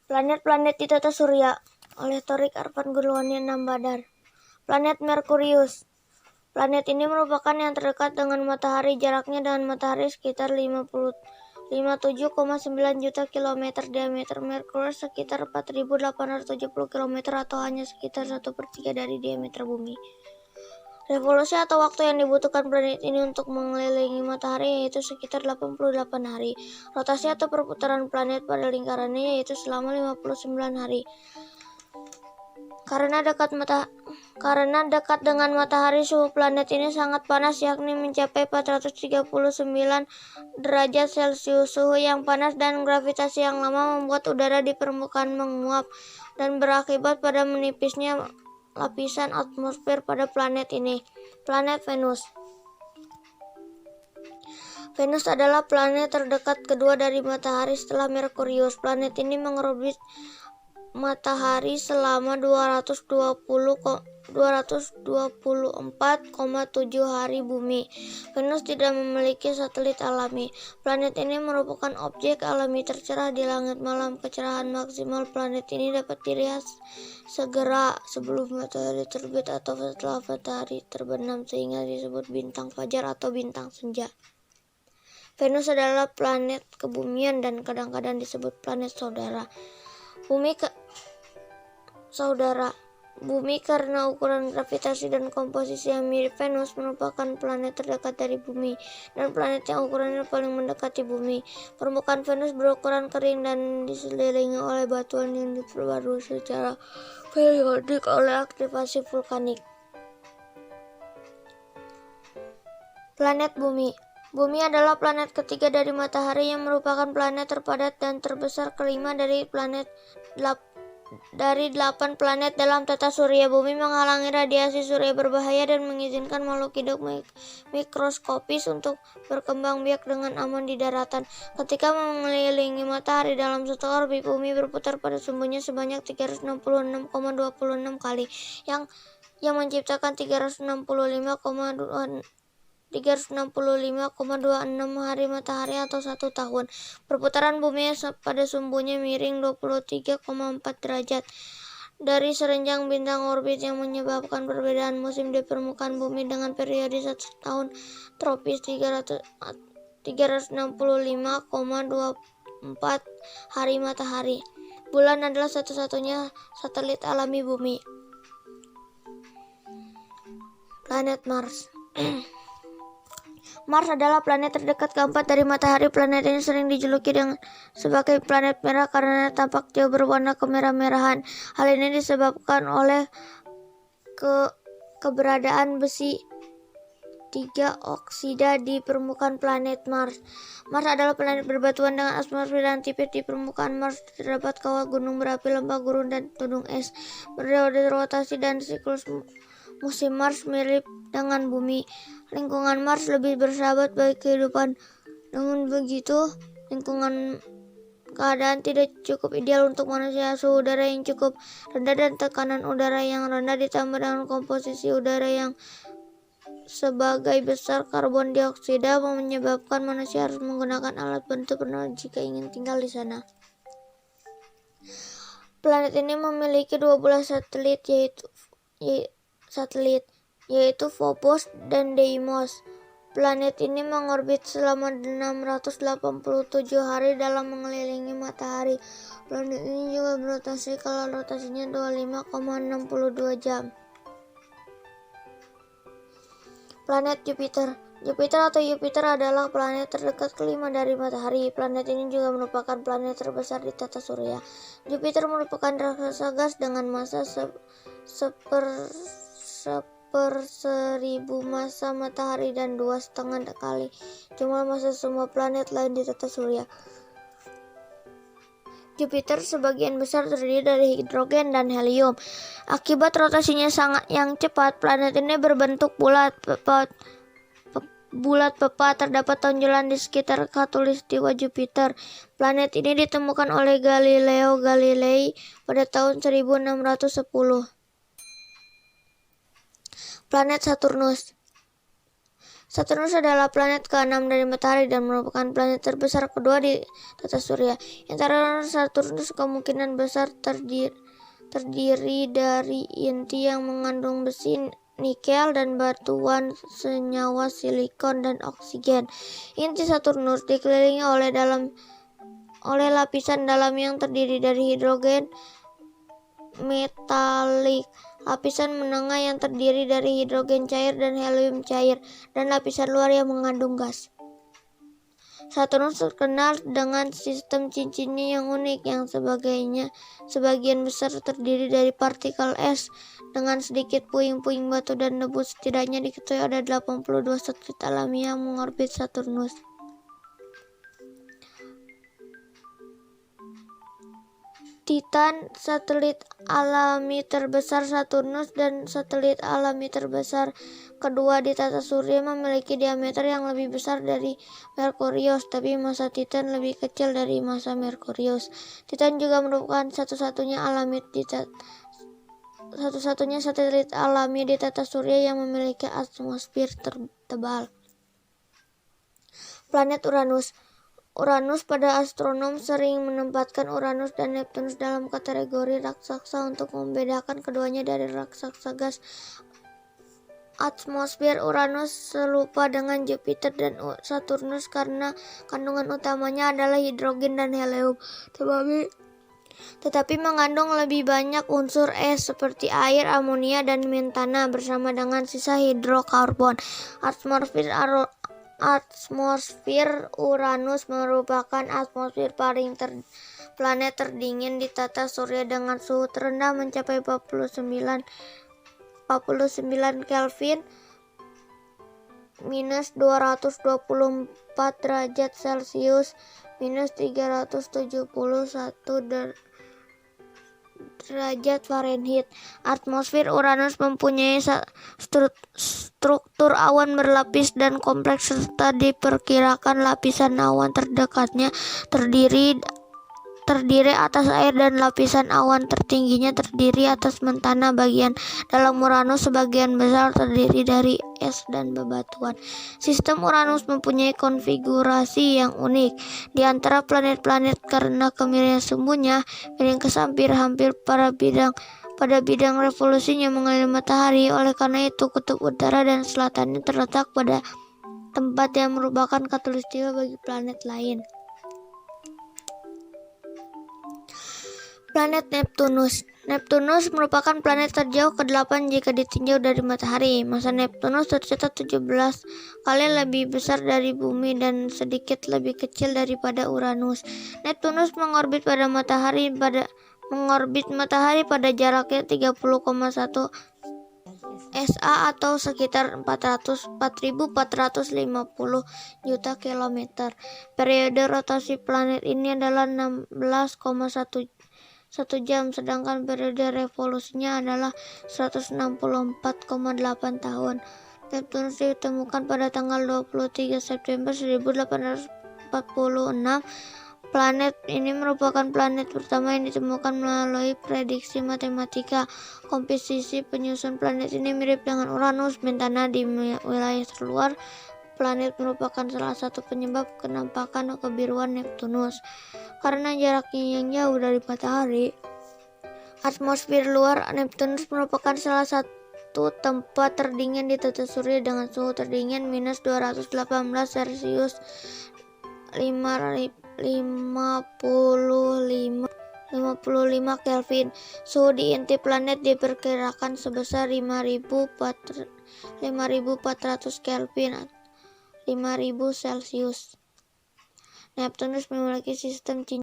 Planet-planet di tata surya oleh Torik Arfan Gurwani Nambadar. Planet Merkurius. Planet ini merupakan yang terdekat dengan matahari. Jaraknya dengan matahari sekitar 57,9 juta kilometer. Diameter Merkurius sekitar 4.870 kilometer atau hanya sekitar 1/3 dari diameter bumi. Revolusi atau waktu yang dibutuhkan planet ini untuk mengelilingi matahari yaitu sekitar 88 hari. Rotasi atau perputaran planet pada lingkarannya yaitu selama 59 hari. Karena dekat dengan matahari, suhu planet ini sangat panas, yakni mencapai 439 derajat Celcius. Suhu yang panas dan gravitasi yang lama membuat udara di permukaan menguap dan berakibat pada menipisnya lapisan atmosfer pada planet ini. Planet Venus. Venus adalah planet terdekat kedua dari matahari setelah Merkurius. Planet ini mengorbit matahari selama 224,7 hari bumi. Venus tidak memiliki satelit alami. Planet ini merupakan objek alami tercerah di langit malam. Kecerahan maksimal planet ini dapat dilihat segera sebelum matahari terbit atau setelah matahari terbenam, sehingga disebut bintang fajar atau bintang senja. Venus adalah planet kebumian dan kadang-kadang disebut planet saudara. Bumi karena ukuran gravitasi dan komposisi yang mirip Venus merupakan planet terdekat dari bumi dan planet yang ukurannya paling mendekati bumi. Permukaan Venus berukuran kering dan diselilingi oleh batuan yang diperbarui secara periodik oleh aktivasi vulkanik. Planet Bumi. Bumi adalah planet ketiga dari matahari yang merupakan planet terpadat dan terbesar kelima dari 8 planet dalam tata surya. Bumi menghalangi radiasi surya berbahaya dan mengizinkan makhluk hidup mikroskopis untuk berkembang biak dengan aman di daratan. Ketika mengelilingi matahari dalam satu orbit, bumi berputar pada sumbunya sebanyak 366,26 kali, yang menciptakan 365,26 hari matahari atau 1 tahun. Perputaran bumi pada sumbunya miring 23,4 derajat dari serenjang bintang orbit yang menyebabkan perbedaan musim di permukaan bumi dengan periode 1 tahun tropis 365,24 hari matahari. Bulan adalah satu-satunya satelit alami bumi. Planet Mars. Mars adalah planet terdekat keempat dari matahari. Planet ini sering dijuluki sebagai planet merah karena tampak jauh berwarna kemerah-merahan. Hal ini disebabkan oleh keberadaan besi 3 oksida di permukaan planet Mars. Mars adalah planet berbatuan dengan atmosfer yang tipis. Di permukaan Mars terdapat kawah gunung berapi, lembah gurun, dan gunung es. Periode rotasi dan siklus musim Mars mirip dengan bumi. Lingkungan Mars lebih bersahabat bagi kehidupan. Namun begitu, keadaan tidak cukup ideal untuk manusia. Suhu udara yang cukup rendah dan tekanan udara yang rendah ditambah dengan komposisi udara yang sebagai besar karbon dioksida menyebabkan manusia harus menggunakan alat bantu bernafas jika ingin tinggal di sana. Planet ini memiliki 12 yaitu Phobos dan Deimos. Planet ini mengorbit selama 687 hari dalam mengelilingi matahari. Planet ini juga berotasi kalau rotasinya 25,62 jam. Planet Jupiter. Jupiter adalah planet terdekat kelima dari matahari. Planet ini juga merupakan planet terbesar di tata surya. Jupiter merupakan raksasa gas dengan massa seper-1000 massa matahari dan 2,5 kali jumlah massa semua planet lain di tata surya. Jupiter sebagian besar terdiri dari hidrogen dan helium. Akibat rotasinya yang cepat, planet ini berbentuk bulat pepat. Terdapat tonjolan di sekitar khatulistiwa Jupiter. Planet ini ditemukan oleh Galileo Galilei pada tahun 1610. Planet Saturnus. Saturnus adalah planet ke-6 dari Matahari dan merupakan planet terbesar kedua di tata surya. Antara Saturnus kemungkinan besar terdiri dari inti yang mengandung besi, nikel, dan batuan senyawa silikon dan oksigen. Inti Saturnus dikelilingi oleh lapisan dalam yang terdiri dari hidrogen metalik, lapisan menengah yang terdiri dari hidrogen cair dan helium cair, dan lapisan luar yang mengandung gas. Saturnus terkenal dengan sistem cincinnya yang unik, yang sebagian besar terdiri dari partikel es dengan sedikit puing-puing batu dan debu. Setidaknya diketahui ada 82 satelit alami yang mengorbit Saturnus. Titan, satelit alami terbesar Saturnus dan satelit alami terbesar kedua di tata surya, memiliki diameter yang lebih besar dari Merkurius, tapi massa Titan lebih kecil dari massa Merkurius. Titan juga merupakan satu-satunya satelit alami di tata surya yang memiliki atmosfer tebal. Planet Uranus. Uranus pada astronom sering menempatkan Uranus dan Neptunus dalam kategori raksasa untuk membedakan keduanya dari raksasa gas. Atmosfer Uranus serupa dengan Jupiter dan Saturnus karena kandungan utamanya adalah hidrogen dan helium, tetapi mengandung lebih banyak unsur es seperti air, amonia, dan metana bersama dengan sisa hidrokarbon. Atmosfer Uranus merupakan atmosfer paling planet terdingin di tata surya dengan suhu terendah mencapai 49 Kelvin minus 224 derajat Celcius minus 371 derajat Fahrenheit. Atmosfer Uranus mempunyai struktur awan berlapis dan kompleks, serta diperkirakan lapisan awan terdekatnya terdiri atas air dan lapisan awan tertingginya terdiri atas metana. Bagian dalam Uranus sebagian besar terdiri dari es dan bebatuan. Sistem Uranus mempunyai konfigurasi yang unik di antara planet-planet karena kemiringan sumbunya miring ke samping hampir pada bidang revolusinya mengelilingi matahari. Oleh karena itu, kutub utara dan selatannya terletak pada tempat yang merupakan khatulistiwa bagi planet lain. Planet Neptunus. Neptunus merupakan planet terjauh ke-8 jika ditinjau dari matahari. Massa Neptunus tercatat 17 kali lebih besar dari Bumi dan sedikit lebih kecil daripada Uranus. Neptunus mengorbit pada jaraknya 30,1 SA atau sekitar 4.450 juta kilometer. Periode rotasi planet ini adalah 16,1 jam, sedangkan periode revolusinya adalah 164,8 tahun. Neptunus ditemukan pada tanggal 23 September 1846. Planet ini merupakan planet pertama yang ditemukan melalui prediksi matematika. Komposisi penyusun planet ini mirip dengan Uranus. Metana di wilayah terluar planet merupakan salah satu penyebab kenampakan kebiruan Neptunus. Karena jaraknya yang jauh dari matahari, atmosfer luar Neptunus merupakan salah satu tempat terdingin di tata surya dengan suhu terdingin minus 218 Celcius 55 Kelvin. Suhu di inti planet diperkirakan sebesar 5.400 Kelvin 5.000 Celcius. Neptunus memiliki sistem